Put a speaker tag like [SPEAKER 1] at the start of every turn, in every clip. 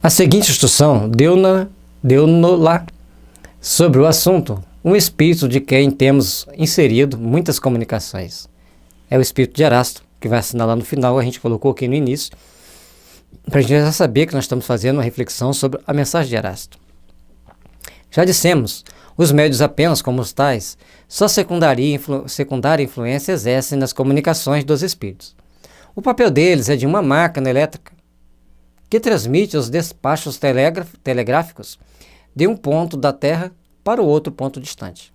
[SPEAKER 1] A seguinte instrução deu-no-la sobre o assunto um espírito de quem temos inserido muitas comunicações. É o espírito de Erasto, que vai assinar lá no final, a gente colocou aqui no início, para a gente já saber que nós estamos fazendo uma reflexão sobre a mensagem de Erasto. Já dissemos, os médios apenas como os tais, só secundária influência exercem nas comunicações dos espíritos. O papel deles é de uma máquina elétrica que transmite os despachos telegráficos de um ponto da Terra para o outro ponto distante.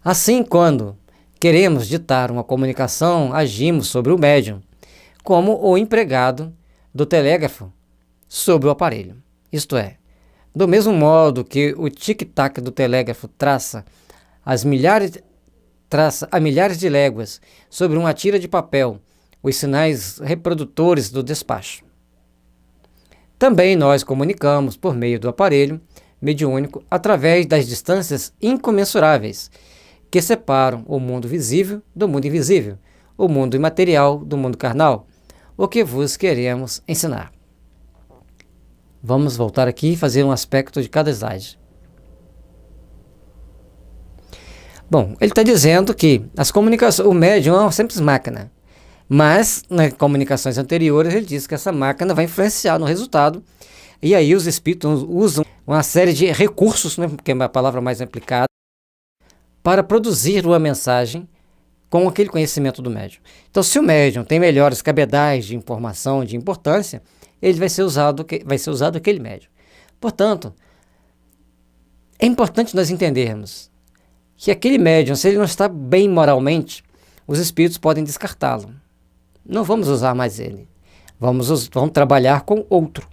[SPEAKER 1] Assim, quando queremos ditar uma comunicação, agimos sobre o médium, como o empregado do telégrafo sobre o aparelho. Isto é, do mesmo modo que o tic-tac do telégrafo traça a milhares de léguas sobre uma tira de papel os sinais reprodutores do despacho. Também nós comunicamos por meio do aparelho mediúnico através das distâncias incomensuráveis que separam o mundo visível do mundo invisível, o mundo imaterial do mundo carnal, o que vos queremos ensinar. Vamos voltar aqui e fazer um aspecto de cada slide. Bom, ele está dizendo que as comunicações, o médium é uma simples máquina, mas nas comunicações anteriores ele disse que essa máquina vai influenciar no resultado, e aí os espíritos usam uma série de recursos, né, que é a palavra mais aplicada, para produzir uma mensagem com aquele conhecimento do médium. Então, se o médium tem melhores cabedais de informação, de importância, ele vai ser usado aquele médium. Portanto, é importante nós entendermos que aquele médium, se ele não está bem moralmente, os espíritos podem descartá-lo. Não vamos usar mais ele. Vamos trabalhar com outro,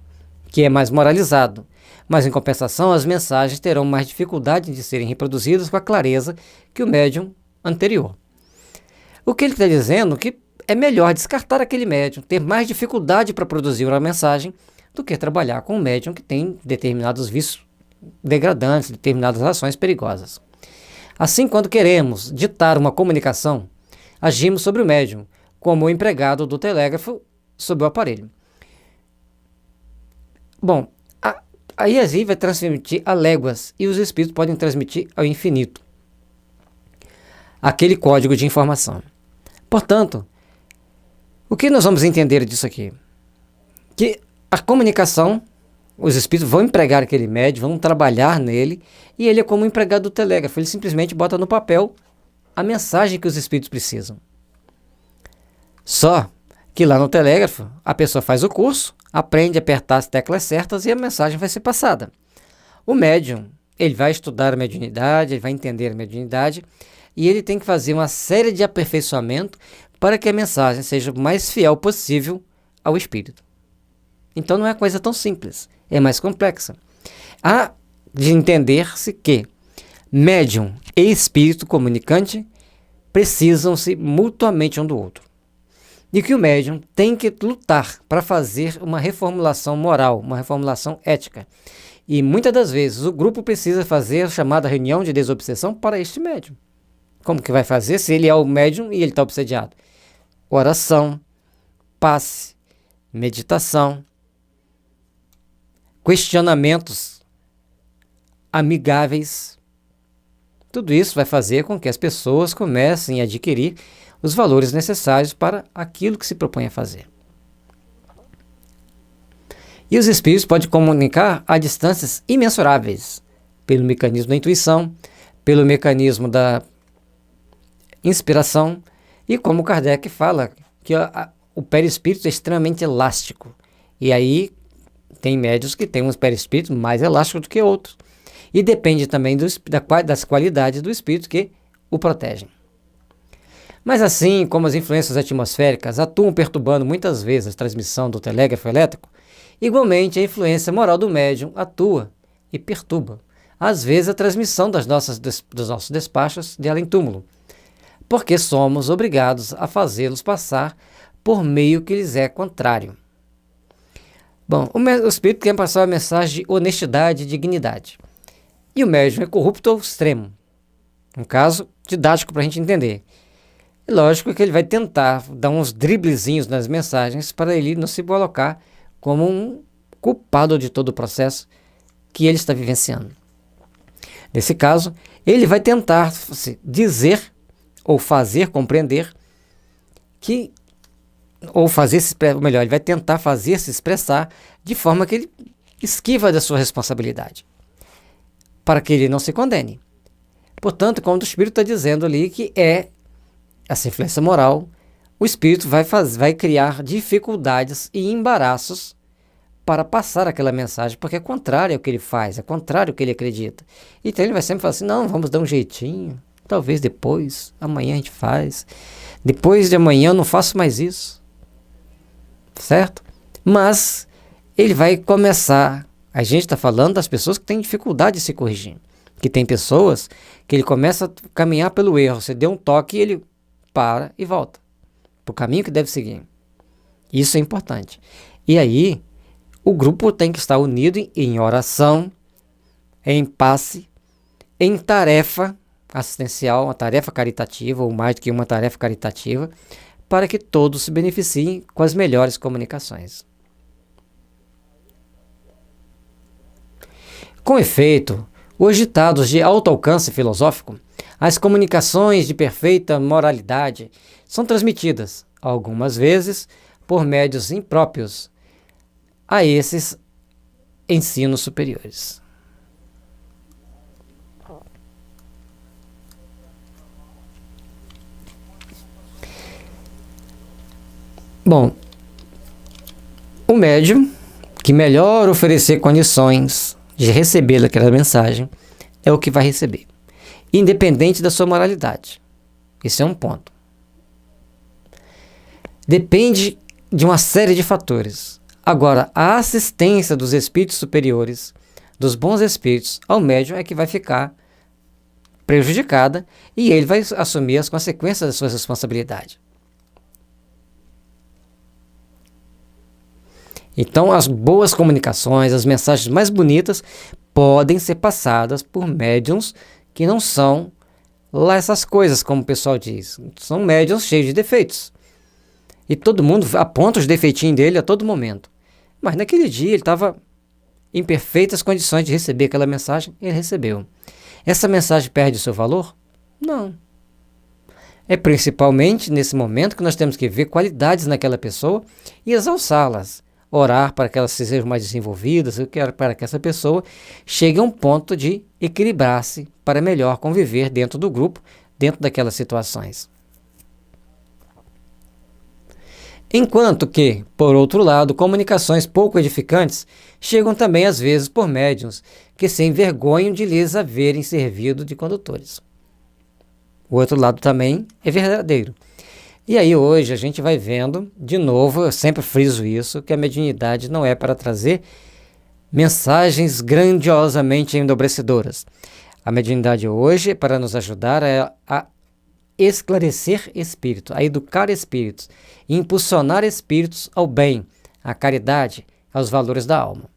[SPEAKER 1] que é mais moralizado. Mas, em compensação, as mensagens terão mais dificuldade de serem reproduzidas com a clareza que o médium anterior. O que ele está dizendo é que é melhor descartar aquele médium, ter mais dificuldade para produzir uma mensagem, do que trabalhar com um médium que tem determinados vícios degradantes, determinadas ações perigosas. Assim, quando queremos ditar uma comunicação, agimos sobre o médium, como o empregado do telégrafo sobre o aparelho. Bom, a IESI vai transmitir a léguas e os espíritos podem transmitir ao infinito aquele código de informação. Portanto, o que nós vamos entender disso aqui? Que a comunicação, os espíritos vão empregar aquele médium, vão trabalhar nele, e ele é como o empregado do telégrafo, ele simplesmente bota no papel a mensagem que os espíritos precisam. Só que lá no telégrafo, a pessoa faz o curso, aprende a apertar as teclas certas e a mensagem vai ser passada. O médium, ele vai estudar a mediunidade, ele vai entender a mediunidade, e ele tem que fazer uma série de aperfeiçoamento para que a mensagem seja o mais fiel possível ao espírito. Então não é coisa tão simples, é mais complexa. Há de entender-se que médium e espírito comunicante precisam-se mutuamente um do outro. E que o médium tem que lutar para fazer uma reformulação moral, uma reformulação ética. E muitas das vezes o grupo precisa fazer a chamada reunião de desobsessão para este médium. Como que vai fazer se ele é o médium e ele está obsediado? Oração, passe, meditação, questionamentos amigáveis. Tudo isso vai fazer com que as pessoas comecem a adquirir os valores necessários para aquilo que se propõe a fazer. E os espíritos podem comunicar a distâncias imensuráveis, pelo mecanismo da intuição, pelo mecanismo da inspiração, e como Kardec fala, que o perispírito é extremamente elástico. E aí tem médiuns que têm um perispírito mais elástico do que outros. E depende também das qualidades do espírito que o protegem. Mas assim como as influências atmosféricas atuam perturbando muitas vezes a transmissão do telégrafo elétrico, igualmente a influência moral do médium atua e perturba, às vezes, a transmissão dos nossos despachos de além-túmulo, porque somos obrigados a fazê-los passar por meio que lhes é contrário. Bom, o espírito quer passar uma mensagem de honestidade e dignidade. E o médium é corrupto ao extremo. Um caso didático para a gente entender. É lógico que ele vai tentar dar uns driblezinhos nas mensagens para ele não se colocar como culpado de todo o processo que ele está vivenciando. Nesse caso, ele vai tentar dizer ou fazer compreender que, ou fazer se expressar, ou melhor, ele vai tentar fazer se expressar de forma que ele esquiva da sua responsabilidade, para que ele não se condene. Portanto, quando o Espírito está dizendo ali que é essa influência moral, o Espírito vai criar dificuldades e embaraços para passar aquela mensagem, porque é contrário ao que ele faz, é contrário ao que ele acredita. Então ele vai sempre falar assim, não, vamos dar um jeitinho, talvez depois, amanhã a gente faz, depois de amanhã eu não faço mais isso, certo? Mas ele vai começar, a gente está falando das pessoas que têm dificuldade de se corrigir, que tem pessoas que ele começa a caminhar pelo erro, você deu um toque e ele para e volta para o caminho que deve seguir. Isso é importante. E aí, o grupo tem que estar unido em oração, em passe, em tarefa assistencial, uma tarefa caritativa, ou mais do que uma tarefa caritativa, para que todos se beneficiem com as melhores comunicações. Com efeito, os ditados de alto alcance filosófico, as comunicações de perfeita moralidade, são transmitidas, algumas vezes, por médios impróprios a esses ensinos superiores. Bom, o médium que melhor oferecer condições de receber aquela mensagem é o que vai receber, independente da sua moralidade. Esse é um ponto. Depende de uma série de fatores. Agora, a assistência dos espíritos superiores, dos bons espíritos, ao médium é que vai ficar prejudicada e ele vai assumir as consequências da sua responsabilidade. Então, as boas comunicações, as mensagens mais bonitas podem ser passadas por médiums que não são lá essas coisas, como o pessoal diz. São médiums cheios de defeitos. E todo mundo aponta os defeitinhos dele a todo momento. Mas naquele dia ele estava em perfeitas condições de receber aquela mensagem, ele recebeu. Essa mensagem perde o seu valor? Não. É principalmente nesse momento que nós temos que ver qualidades naquela pessoa e exalçá-las. Orar para que elas sejam mais desenvolvidas, para que essa pessoa chegue a um ponto de equilibrar-se para melhor conviver dentro do grupo, dentro daquelas situações. Enquanto que, por outro lado, comunicações pouco edificantes chegam também às vezes por médiuns que se envergonham de lhes haverem servido de condutores. O outro lado também é verdadeiro. E aí hoje a gente vai vendo, de novo, eu sempre friso isso, que a mediunidade não é para trazer mensagens grandiosamente enobrecedoras. A mediunidade hoje é para nos ajudar a esclarecer espírito, a educar espíritos, impulsionar espíritos ao bem, à caridade, aos valores da alma.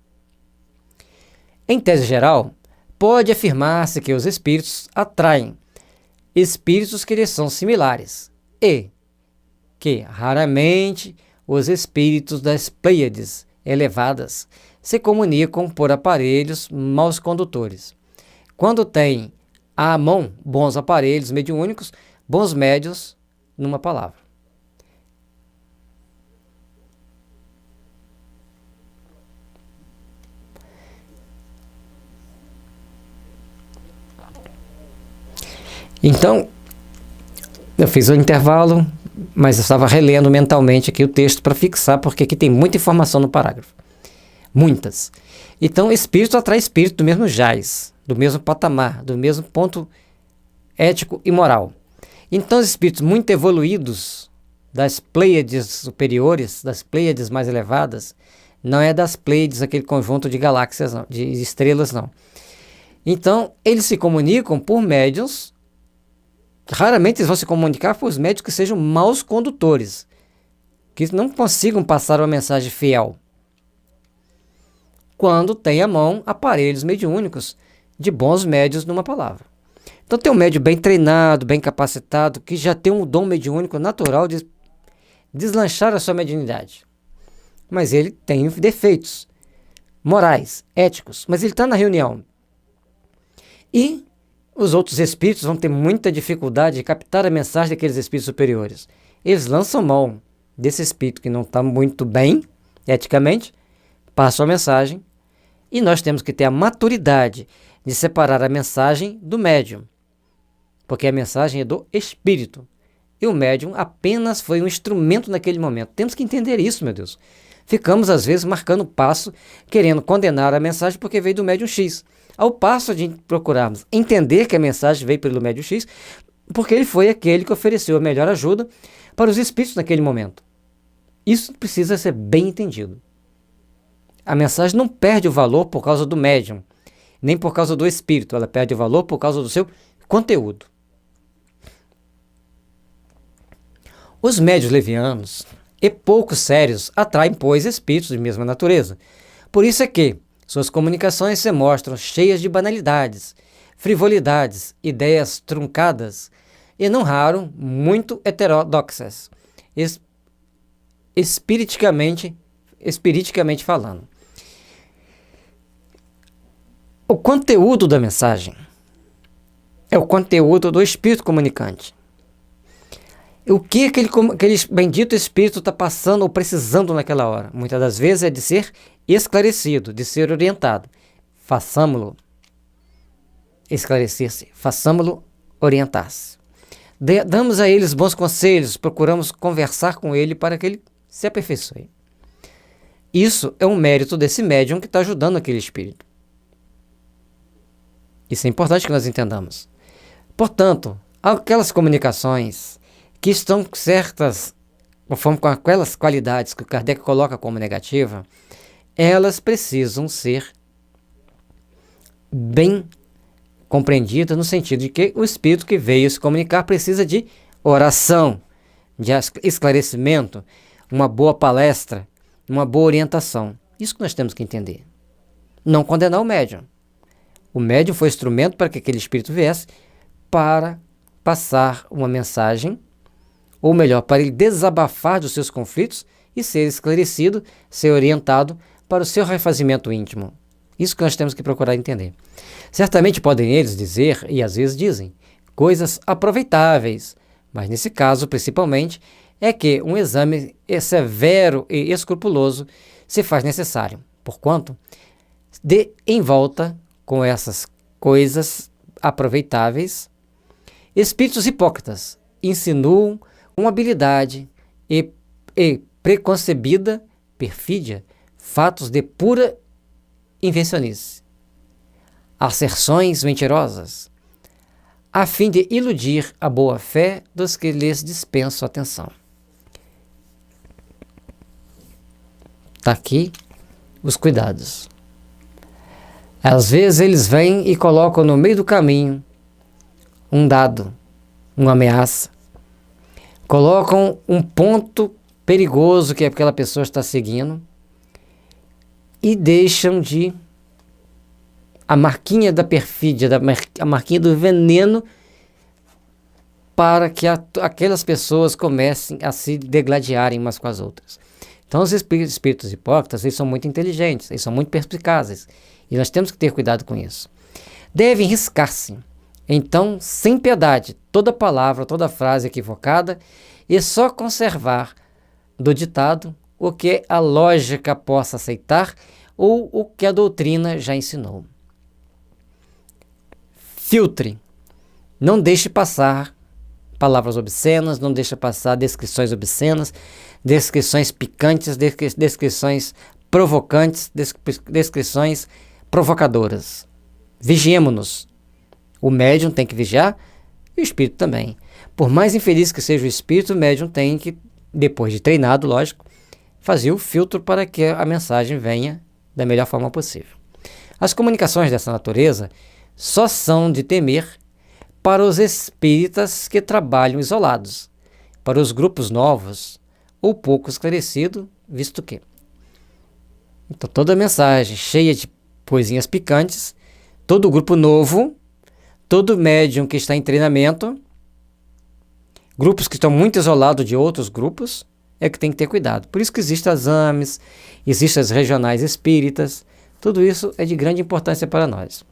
[SPEAKER 1] Em tese geral, pode afirmar-se que os espíritos atraem espíritos que lhes são similares e que, raramente, os espíritos das Pleiades elevadas se comunicam por aparelhos maus condutores. Quando tem à mão bons aparelhos mediúnicos, bons médios, numa palavra. Então, eu fiz o intervalo, mas eu estava relendo mentalmente aqui o texto para fixar, porque aqui tem muita informação no parágrafo. Muitas. Então, espírito atrai espírito do mesmo jaz, do mesmo patamar, do mesmo ponto ético e moral. Então, os espíritos muito evoluídos, das Pleiades superiores, das Pleiades mais elevadas, não é das Pleiades, aquele conjunto de galáxias, não, de estrelas, não. Então, eles se comunicam por médiuns. Raramente eles vão se comunicar por médios que sejam maus condutores, que não consigam passar uma mensagem fiel. Quando tem à mão aparelhos mediúnicos de bons médios numa palavra. Então tem um médio bem treinado, bem capacitado, que já tem um dom mediúnico natural de deslanchar a sua mediunidade. Mas ele tem defeitos. morais, éticos, mas ele está na reunião. E os outros espíritos vão ter muita dificuldade de captar a mensagem daqueles espíritos superiores. Eles lançam mão desse espírito que não está muito bem, eticamente, passam a mensagem, e nós temos que ter a maturidade de separar a mensagem do médium, porque a mensagem é do espírito, e o médium apenas foi um instrumento naquele momento. Temos que entender isso, meu Deus. Ficamos, às vezes, marcando passo, querendo condenar a mensagem porque veio do médium X, ao passo de procurarmos entender que a mensagem veio pelo médium X, porque ele foi aquele que ofereceu a melhor ajuda para os espíritos naquele momento. Isso precisa ser bem entendido. A mensagem não perde o valor por causa do médium, nem por causa do espírito, ela perde o valor por causa do seu conteúdo. Os médiuns levianos e poucos sérios atraem, pois, espíritos de mesma natureza. Por isso é que suas comunicações se mostram cheias de banalidades, frivolidades, ideias truncadas e, não raro, muito heterodoxas, espiriticamente falando. O conteúdo da mensagem é o conteúdo do espírito comunicante. O que aquele bendito espírito está passando ou precisando naquela hora? Muitas das vezes é de ser esclarecido, de ser orientado. Façamo-lo esclarecer-se, façamo-lo orientar-se. Damos a eles bons conselhos, procuramos conversar com ele para que ele se aperfeiçoe. Isso é um mérito desse médium que está ajudando aquele espírito. Isso é importante que nós entendamos. Portanto, aquelas comunicações que estão certas, conforme com aquelas qualidades que o Kardec coloca como negativa, elas precisam ser bem compreendidas no sentido de que o espírito que veio se comunicar precisa de oração, de esclarecimento, uma boa palestra, uma boa orientação. Isso que nós temos que entender. Não condenar o médium. O médium foi instrumento para que aquele espírito viesse para passar uma mensagem, ou melhor, para ele desabafar dos seus conflitos e ser esclarecido, ser orientado para o seu refazimento íntimo. Isso que nós temos que procurar entender. Certamente podem eles dizer, e às vezes dizem, coisas aproveitáveis, mas nesse caso, principalmente, é que um exame severo e escrupuloso se faz necessário, porquanto, em volta com essas coisas aproveitáveis, espíritos hipócritas insinuam com habilidade e preconcebida perfídia fatos de pura invencionice, asserções mentirosas, a fim de iludir a boa-fé dos que lhes dispensam atenção. Está aqui os cuidados. Às vezes eles vêm e colocam no meio do caminho um dado, uma ameaça. Colocam um ponto perigoso que aquela pessoa está seguindo e deixam de a marquinha da perfídia, a marquinha do veneno, para que aquelas pessoas comecem a se degladiarem umas com as outras. Então os espíritos hipócritas, eles são muito inteligentes, eles são muito perspicazes, e nós temos que ter cuidado com isso. Devem riscar-se, então, sem piedade, toda palavra, toda frase equivocada, e só conservar do ditado o que a lógica possa aceitar ou o que a doutrina já ensinou. Filtre. Não deixe passar palavras obscenas, não deixe passar descrições obscenas, descrições picantes, descrições provocantes, descrições provocadoras. Vigiemo-nos. O médium tem que vigiar e o espírito também. Por mais infeliz que seja o espírito, o médium tem que, depois de treinado, lógico, fazer o filtro para que a mensagem venha da melhor forma possível. As comunicações dessa natureza só são de temer para os espíritas que trabalham isolados, para os grupos novos ou pouco esclarecidos, visto que. Então, toda mensagem cheia de coisinhas picantes, todo grupo novo, todo médium que está em treinamento, grupos que estão muito isolados de outros grupos, é que tem que ter cuidado. Por isso que existem as AMES, existem as regionais espíritas, Tudo isso é de grande importância para nós.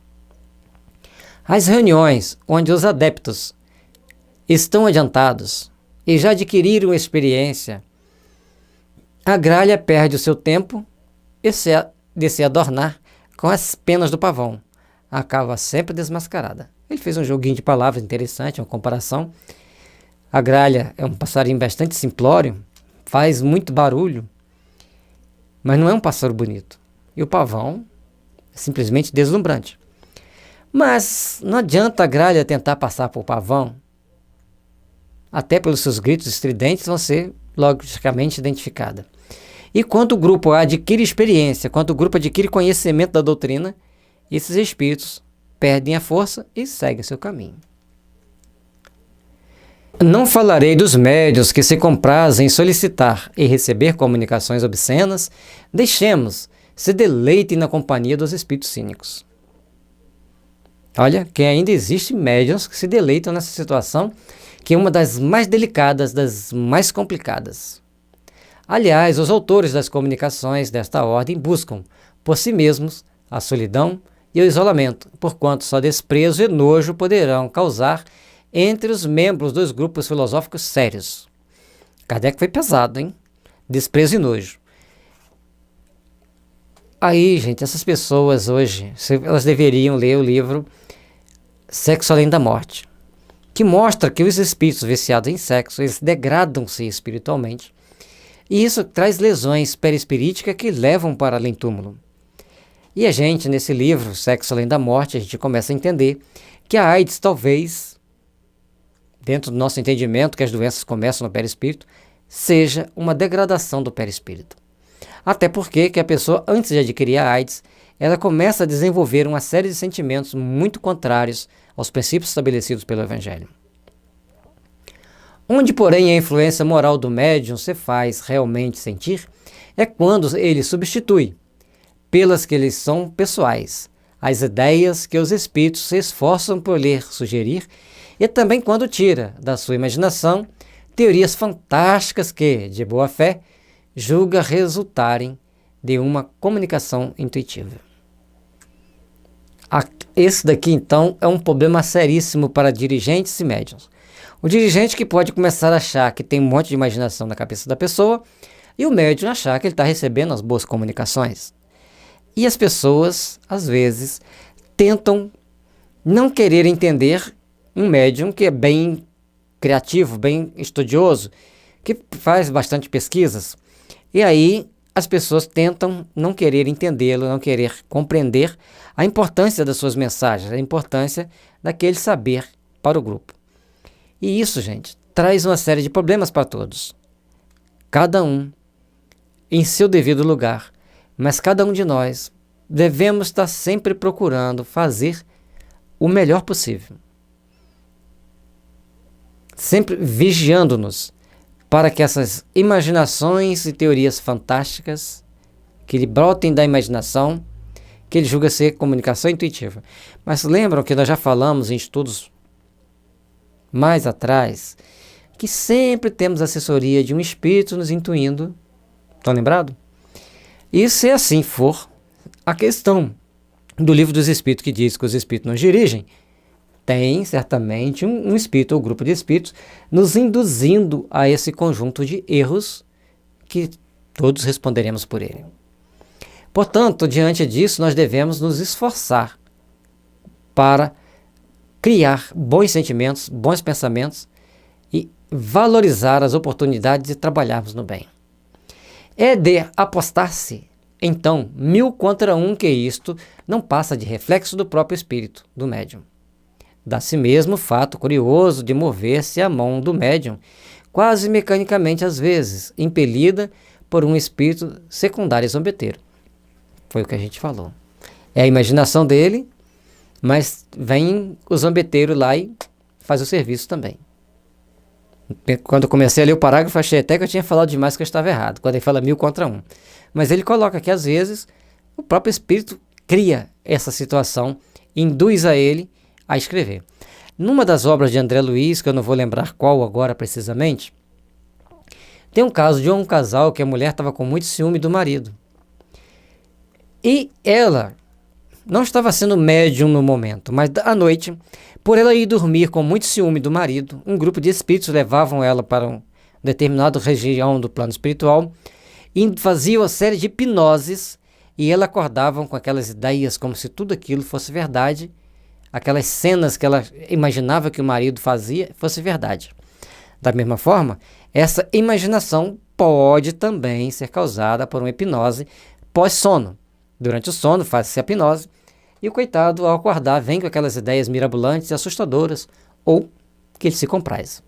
[SPEAKER 1] As reuniões onde os adeptos estão adiantados e já adquiriram experiência, a gralha perde o seu tempo de se adornar com as penas do pavão. Acaba sempre desmascarada. Ele fez um joguinho de palavras interessante, uma comparação. A gralha é um passarinho bastante simplório, faz muito barulho, mas não é um pássaro bonito. E o pavão é simplesmente deslumbrante. Mas não adianta a gralha tentar passar por pavão. Até pelos seus gritos estridentes vão ser logicamente identificadas. E quando o grupo adquire experiência, quando o grupo adquire conhecimento da doutrina, esses espíritos perdem a força e seguem seu caminho. Não falarei dos médiuns que se comprazem em solicitar e receber comunicações obscenas, deixemos, se deleitem na companhia dos espíritos cínicos. Olha, que ainda existe médiuns que se deleitam nessa situação, que é uma das mais delicadas, das mais complicadas. Aliás, os autores das comunicações desta ordem buscam, por si mesmos, a solidão e o isolamento, porquanto só desprezo e nojo poderão causar entre os membros dos grupos filosóficos sérios. Kardec foi pesado, hein? Desprezo e nojo. Aí, gente, essas pessoas hoje, elas deveriam ler o livro Sexo Além da Morte, que mostra que os espíritos viciados em sexo, eles degradam-se espiritualmente, e isso traz lesões perispiríticas que levam para além túmulo. E a gente, nesse livro, Sexo Além da Morte, a gente começa a entender que a AIDS, talvez, dentro do nosso entendimento, que as doenças começam no perispírito, seja uma degradação do perispírito. Até porque que a pessoa, antes de adquirir a AIDS, ela começa a desenvolver uma série de sentimentos muito contrários aos princípios estabelecidos pelo Evangelho. Onde, porém, a influência moral do médium se faz realmente sentir é quando ele substitui, pelas que lhes são pessoais, as ideias que os espíritos se esforçam por lhe sugerir, e também quando tira da sua imaginação teorias fantásticas que, de boa fé, julga resultarem de uma comunicação intuitiva. Esse daqui, então, é um problema seríssimo para dirigentes e médiuns. O dirigente que pode começar a achar que tem um monte de imaginação na cabeça da pessoa, e o médium achar que ele está recebendo as boas comunicações. E as pessoas, às vezes, tentam não querer entender um médium que é bem criativo, bem estudioso, que faz bastante pesquisas. E aí as pessoas tentam não querer entendê-lo, não querer compreender a importância das suas mensagens, a importância daquele saber para o grupo. E isso, gente, traz uma série de problemas para todos. Cada um em seu devido lugar, mas cada um de nós devemos estar sempre procurando fazer o melhor possível. Sempre vigiando-nos para que essas imaginações e teorias fantásticas que lhe brotem da imaginação, que ele julga ser comunicação intuitiva. Mas lembram que nós já falamos em estudos mais atrás, que sempre temos assessoria de um espírito nos intuindo. Estão lembrados? E se assim for, a questão do Livro dos Espíritos, que diz que os espíritos nos dirigem, tem certamente um espírito ou grupo de espíritos nos induzindo a esse conjunto de erros que todos responderemos por ele. Portanto, diante disso, nós devemos nos esforçar para criar bons sentimentos, bons pensamentos e valorizar as oportunidades de trabalharmos no bem. É de apostar-se, então, 1000 contra 1 que isto não passa de reflexo do próprio espírito, do médium. Dá-se mesmo o fato curioso de mover-se a mão do médium, quase mecanicamente às vezes, impelida por um espírito secundário zombeteiro. Foi o que a gente falou. É a imaginação dele, mas vem o zombeteiro lá e faz o serviço também. Quando eu comecei a ler o parágrafo, achei até que eu tinha falado demais, que eu estava errado, quando ele fala 1000 contra 1. Mas ele coloca que às vezes o próprio espírito cria essa situação, induz a ele a escrever. Numa das obras de André Luiz, que eu não vou lembrar qual agora precisamente, tem um caso de um casal que a mulher estava com muito ciúme do marido. E ela não estava sendo médium no momento, mas à noite, por ela ir dormir com muito ciúme do marido, um grupo de espíritos levavam ela para uma determinada região do plano espiritual e faziam uma série de hipnoses e ela acordava com aquelas ideias como se tudo aquilo fosse verdade, aquelas cenas que ela imaginava que o marido fazia fosse verdade. Da mesma forma, essa imaginação pode também ser causada por uma hipnose pós-sono. Durante o sono faz-se a hipnose e o coitado, ao acordar, vem com aquelas ideias mirabolantes e assustadoras ou que ele se compraz.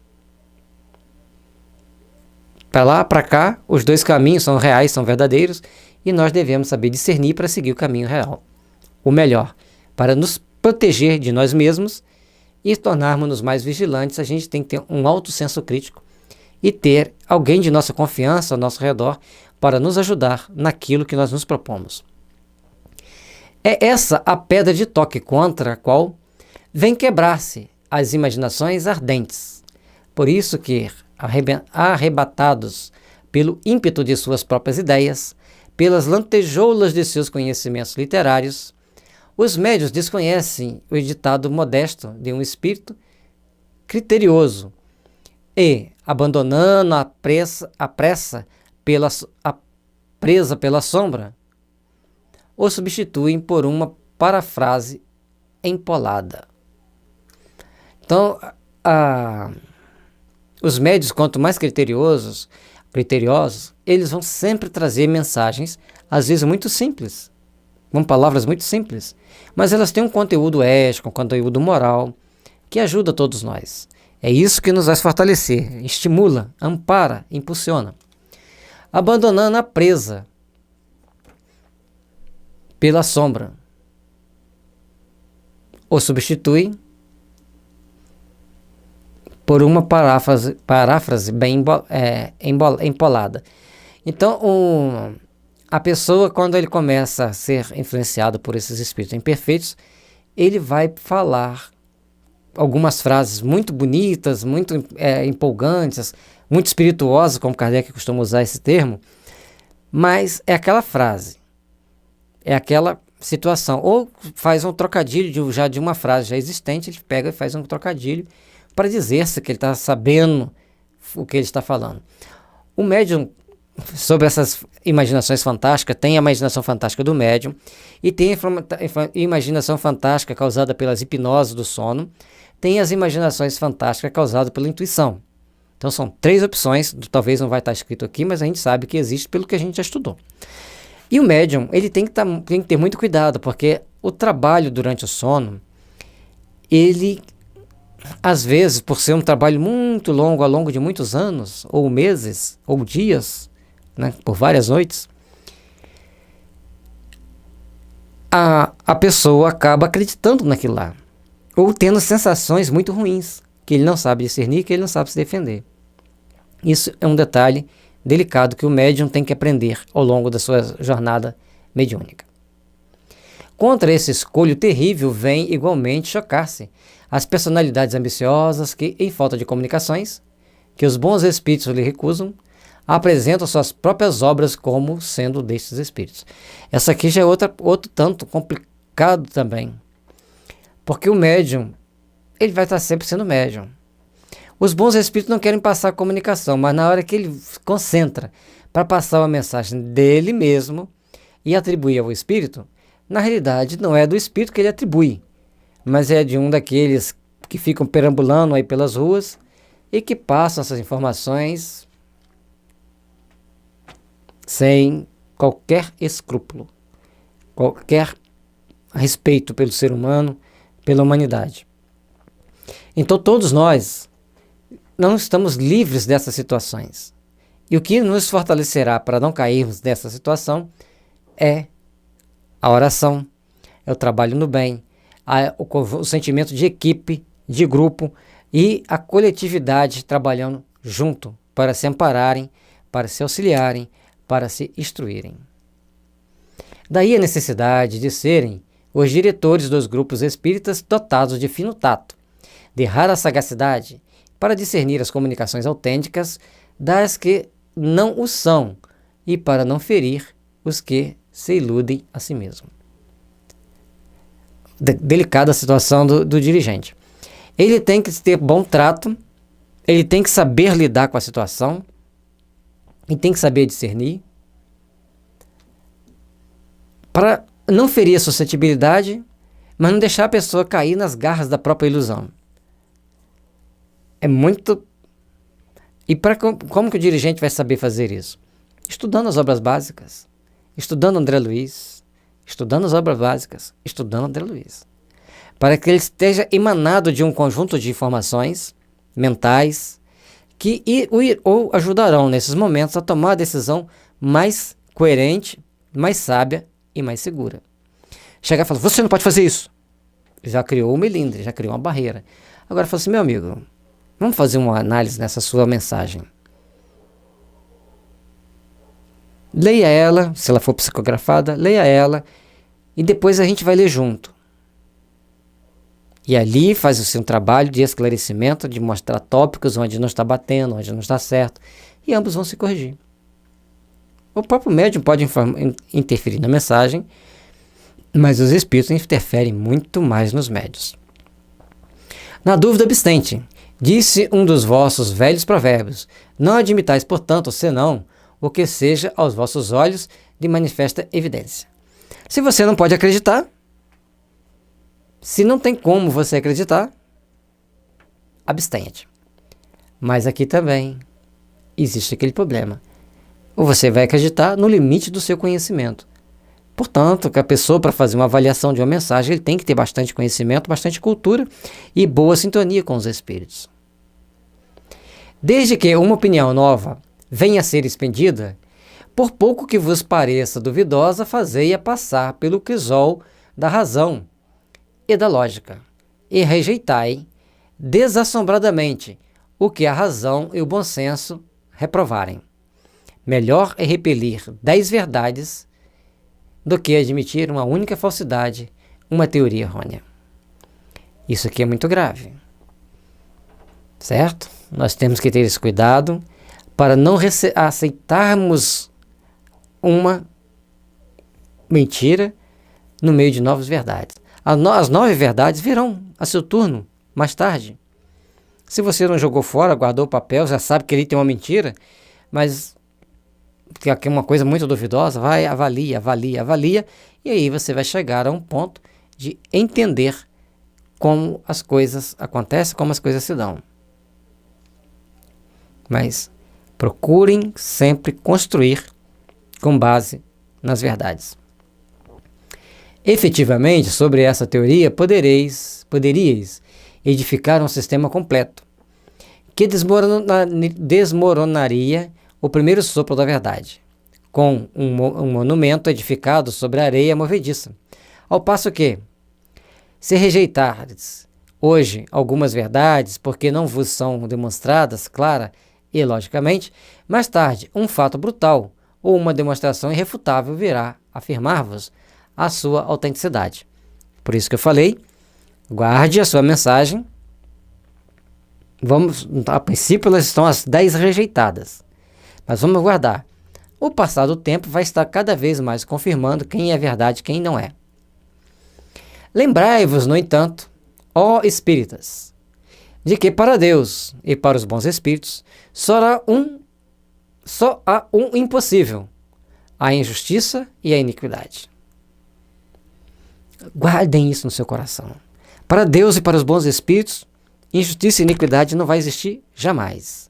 [SPEAKER 1] Para lá, para cá, os dois caminhos são reais, são verdadeiros e nós devemos saber discernir para seguir o caminho real. O melhor, para nos proteger de nós mesmos e tornarmos-nos mais vigilantes, a gente tem que ter um alto senso crítico e ter alguém de nossa confiança ao nosso redor para nos ajudar naquilo que nós nos propomos. É essa a pedra de toque contra a qual vem quebrar-se as imaginações ardentes. Por isso que, arrebatados pelo ímpeto de suas próprias ideias, pelas lantejoulas de seus conhecimentos literários, os médiuns desconhecem o ditado modesto de um espírito criterioso e, abandonando a presa pela sombra, o substituem por uma parafrase empolada. Então, os médiuns, quanto mais criteriosos, eles vão sempre trazer mensagens, às vezes muito simples, com palavras muito simples, mas elas têm um conteúdo ético, um conteúdo moral, que ajuda todos nós. É isso que nos vai fortalecer, estimula, ampara, impulsiona. Abandonando a presa pela sombra, o substitui por uma paráfrase bem empolada. Então, a pessoa, quando ele começa a ser influenciado por esses espíritos imperfeitos, ele vai falar algumas frases muito bonitas, muito empolgantes, muito espirituosas, como Kardec costuma usar esse termo, mas é aquela frase, é aquela situação, ou faz um trocadilho de uma frase já existente, ele pega e faz um trocadilho para dizer-se que ele está sabendo o que ele está falando. O médium, sobre essas imaginações fantásticas, tem a imaginação fantástica do médium e tem a imaginação fantástica causada pelas hipnoses do sono, tem as imaginações fantásticas causadas pela intuição. Então são 3 opções, talvez não vai estar escrito aqui, mas a gente sabe que existe pelo que a gente já estudou. E o médium, ele tem que ter muito cuidado, porque o trabalho durante o sono, ele, às vezes, por ser um trabalho muito longo, ao longo de muitos anos, ou meses, ou dias, né, por várias noites, a pessoa acaba acreditando naquilo lá, ou tendo sensações muito ruins, que ele não sabe discernir, que ele não sabe se defender. Isso é um detalhe delicado que o médium tem que aprender ao longo da sua jornada mediúnica. Contra esse escolho terrível vem igualmente chocar-se as personalidades ambiciosas que, em falta de comunicações, que os bons espíritos lhe recusam, apresentam suas próprias obras como sendo destes espíritos. Essa aqui já é outro tanto complicado também, porque o médium, ele vai estar sempre sendo médium. Os bons espíritos não querem passar a comunicação, mas na hora que ele concentra para passar uma mensagem dele mesmo e atribuir ao espírito, na realidade não é do espírito que ele atribui, mas é de um daqueles que ficam perambulando aí pelas ruas e que passam essas informações sem qualquer escrúpulo, qualquer respeito pelo ser humano, pela humanidade. Então todos nós não estamos livres dessas situações. E o que nos fortalecerá para não cairmos dessa situação é a oração, é o trabalho no bem, o sentimento de equipe, de grupo e a coletividade trabalhando junto para se ampararem, para se auxiliarem, para se instruírem. Daí a necessidade de serem os diretores dos grupos espíritas dotados de fino tato, de rara sagacidade, para discernir as comunicações autênticas das que não o são e para não ferir os que se iludem a si mesmo. Delicada a situação do dirigente. Ele tem que ter bom trato, ele tem que saber lidar com a situação, ele tem que saber discernir, para não ferir a suscetibilidade, mas não deixar a pessoa cair nas garras da própria ilusão. É muito... E como que o dirigente vai saber fazer isso? Estudando as obras básicas, estudando André Luiz, estudando as obras básicas, estudando André Luiz. Para que ele esteja emanado de um conjunto de informações mentais que o ajudarão nesses momentos a tomar a decisão mais coerente, mais sábia e mais segura. Chegar e falar, você não pode fazer isso. Já criou um melindre, já criou uma barreira. Agora fala assim, meu amigo, vamos fazer uma análise nessa sua mensagem. Leia ela, se ela for psicografada, leia ela e depois a gente vai ler junto. E ali faz o seu trabalho de esclarecimento, de mostrar tópicos onde não está batendo, onde não está certo, e ambos vão se corrigir. O próprio médium pode interferir na mensagem, mas os espíritos interferem muito mais nos médiuns. Na dúvida obstante, disse um dos vossos velhos provérbios, não admitais, portanto, senão o que seja aos vossos olhos de manifesta evidência. Se você não pode acreditar, se não tem como você acreditar, abstenha-te. Mas aqui também existe aquele problema. Ou você vai acreditar no limite do seu conhecimento. Portanto, que a pessoa, para fazer uma avaliação de uma mensagem, ele tem que ter bastante conhecimento, bastante cultura e boa sintonia com os espíritos. Desde que uma opinião nova venha a ser expendida, por pouco que vos pareça duvidosa, fazei-a passar pelo crisol da razão e da lógica, e rejeitai desassombradamente o que a razão e o bom senso reprovarem. Melhor é repelir 10 verdades do que admitir uma única falsidade, uma teoria errônea. Isso aqui é muito grave, certo? Nós temos que ter esse cuidado para não aceitarmos uma mentira no meio de novas verdades. As 9 verdades virão a seu turno mais tarde. Se você não jogou fora, guardou o papel, já sabe que ali tem uma mentira, mas que é uma coisa muito duvidosa, vai, avalia, e aí você vai chegar a um ponto de entender como as coisas acontecem, como as coisas se dão. Mas procurem sempre construir com base nas verdades. Efetivamente, sobre essa teoria, poderíeis edificar um sistema completo, que desmoronaria o primeiro sopro da verdade, com um monumento edificado sobre a areia movediça. Ao passo que, se rejeitardes hoje algumas verdades, porque não vos são demonstradas clara e logicamente, mais tarde um fato brutal ou uma demonstração irrefutável virá afirmar-vos a sua autenticidade. Por isso que eu falei, guarde a sua mensagem. A princípio elas estão as 10 rejeitadas, mas vamos guardar. O passar do tempo vai estar cada vez mais confirmando quem é verdade e quem não é. Lembrai-vos, no entanto, ó espíritas, de que para Deus e para os bons espíritos só há um impossível, a injustiça e a iniquidade. Guardem isso no seu coração. Para Deus e para os bons espíritos, injustiça e iniquidade não vai existir jamais.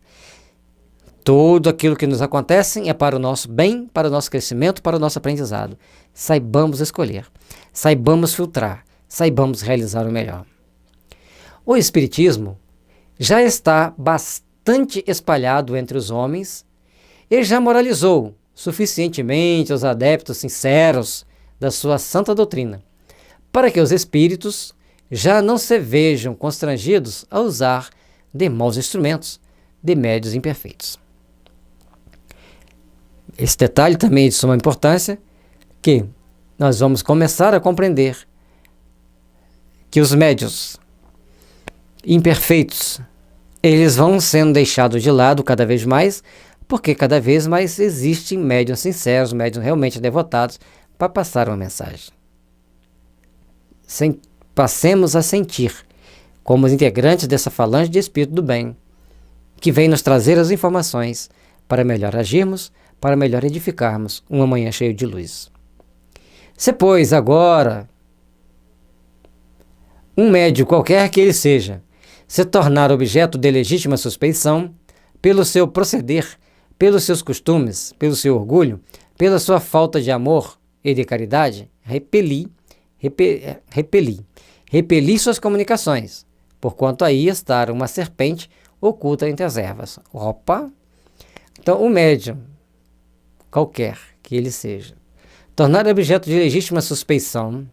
[SPEAKER 1] Tudo aquilo que nos acontece é para o nosso bem, para o nosso crescimento, para o nosso aprendizado. Saibamos escolher, saibamos filtrar, saibamos realizar o melhor. O Espiritismo já está bastante espalhado entre os homens e já moralizou suficientemente os adeptos sinceros da sua santa doutrina, para que os espíritos já não se vejam constrangidos a usar de maus instrumentos, de médios imperfeitos. Esse detalhe também é de suma importância, que nós vamos começar a compreender que os médios imperfeitos, eles vão sendo deixados de lado cada vez mais, porque cada vez mais existem médiuns sinceros, médiuns realmente devotados, para passar uma mensagem. Passemos a sentir, como os integrantes dessa falange de espírito do bem, que vem nos trazer as informações para melhor agirmos, para melhor edificarmos uma manhã cheia de luz. Se, pois, agora, um médium qualquer que ele seja, se tornar objeto de legítima suspeição, pelo seu proceder, pelos seus costumes, pelo seu orgulho, pela sua falta de amor e de caridade, repeli suas comunicações, porquanto aí está uma serpente oculta entre as ervas. Opa! Então, o médium, qualquer que ele seja, tornar objeto de legítima suspeição,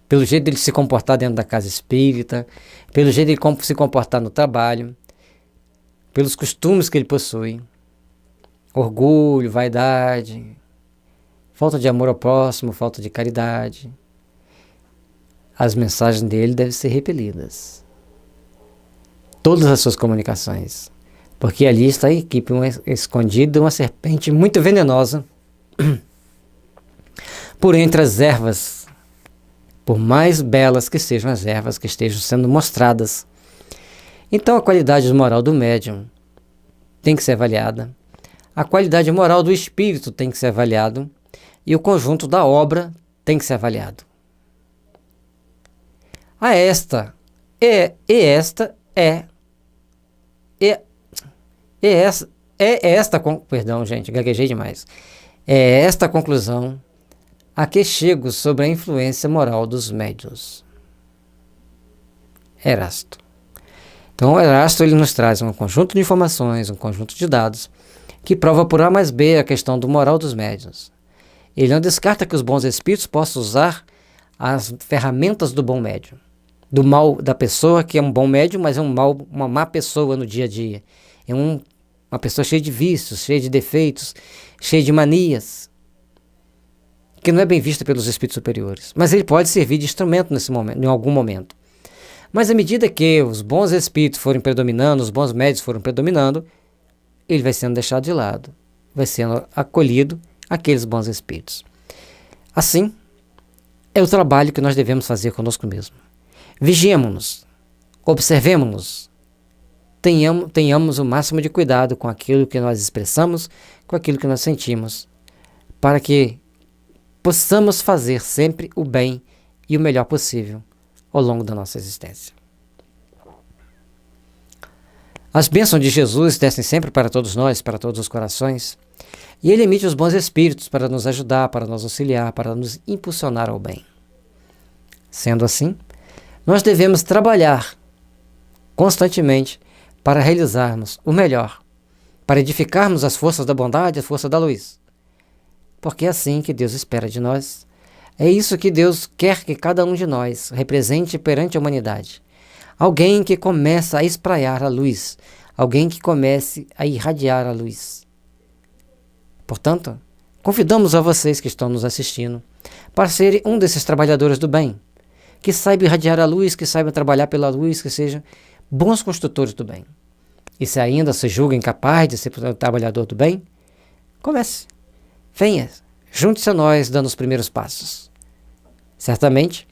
[SPEAKER 1] pelo jeito de se comportar dentro da casa espírita, pelo jeito de se comportar no trabalho, pelos costumes que ele possui, orgulho, vaidade, falta de amor ao próximo, falta de caridade, as mensagens dele devem ser repelidas. Todas as suas comunicações. Porque ali está a equipe escondida, uma serpente muito venenosa, por entre as ervas, por mais belas que sejam as ervas que estejam sendo mostradas. Então a qualidade moral do médium tem que ser avaliada, a qualidade moral do espírito tem que ser avaliado, e o conjunto da obra tem que ser avaliado. Perdão, gente, gaguejei demais. É esta conclusão a que chego sobre a influência moral dos médiuns. Erasto. Então, o Erasto ele nos traz um conjunto de informações, um conjunto de dados, que prova por A mais B a questão do moral dos médiuns. Ele não descarta que os bons espíritos possam usar as ferramentas do bom médium, do mal da pessoa que é um bom médium, mas é uma má pessoa no dia a dia. É uma pessoa cheia de vícios, cheia de defeitos, cheia de manias, que não é bem vista pelos espíritos superiores. Mas ele pode servir de instrumento nesse momento, em algum momento. Mas à medida que os bons espíritos forem predominando, os bons médios forem predominando, ele vai sendo deixado de lado, vai sendo acolhido aqueles bons espíritos. Assim, é o trabalho que nós devemos fazer conosco mesmo. Vigiemos-nos, observemos-nos, tenhamos o máximo de cuidado com aquilo que nós expressamos, com aquilo que nós sentimos, para que possamos fazer sempre o bem e o melhor possível ao longo da nossa existência. As bênçãos de Jesus descem sempre para todos nós, para todos os corações, e Ele emite os bons espíritos para nos ajudar, para nos auxiliar, para nos impulsionar ao bem. Sendo assim, nós devemos trabalhar constantemente para realizarmos o melhor, para edificarmos as forças da bondade, as forças da luz. Porque é assim que Deus espera de nós. É isso que Deus quer que cada um de nós represente perante a humanidade. Alguém que começa a espraiar a luz, alguém que comece a irradiar a luz. Portanto, convidamos a vocês que estão nos assistindo para serem um desses trabalhadores do bem, que saibam irradiar a luz, que saibam trabalhar pela luz, que sejam bons construtores do bem. E se ainda se julga incapaz de ser trabalhador do bem, comece. Venha, junte-se a nós dando os primeiros passos. Certamente,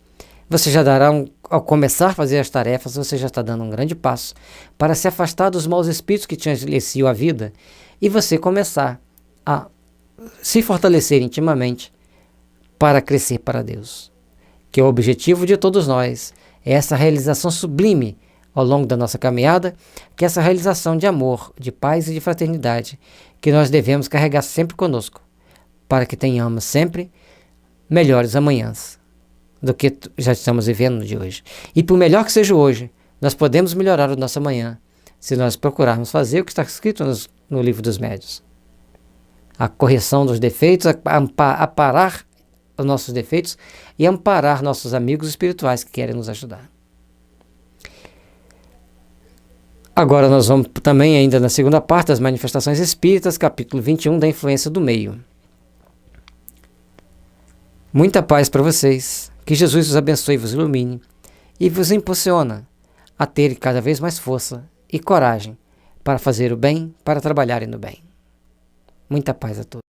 [SPEAKER 1] você já dará, ao começar a fazer as tarefas, você já está dando um grande passo para se afastar dos maus espíritos que te anestesiam a vida e você começar a se fortalecer intimamente para crescer para Deus. Que o objetivo de todos nós é essa realização sublime ao longo da nossa caminhada, que é essa realização de amor, de paz e de fraternidade que nós devemos carregar sempre conosco, para que tenhamos sempre melhores amanhãs do que já estamos vivendo no de hoje. E por melhor que seja hoje, nós podemos melhorar o nosso amanhã, se nós procurarmos fazer o que está escrito no livro dos médiuns. A correção dos defeitos, aparar os nossos defeitos e amparar nossos amigos espirituais que querem nos ajudar. Agora nós vamos também ainda na segunda parte das manifestações espíritas, capítulo 21, da influência do meio. Muita paz para vocês. Que Jesus os abençoe e vos ilumine e vos impulsiona a ter cada vez mais força e coragem para fazer o bem, para trabalharem no bem. Muita paz a todos.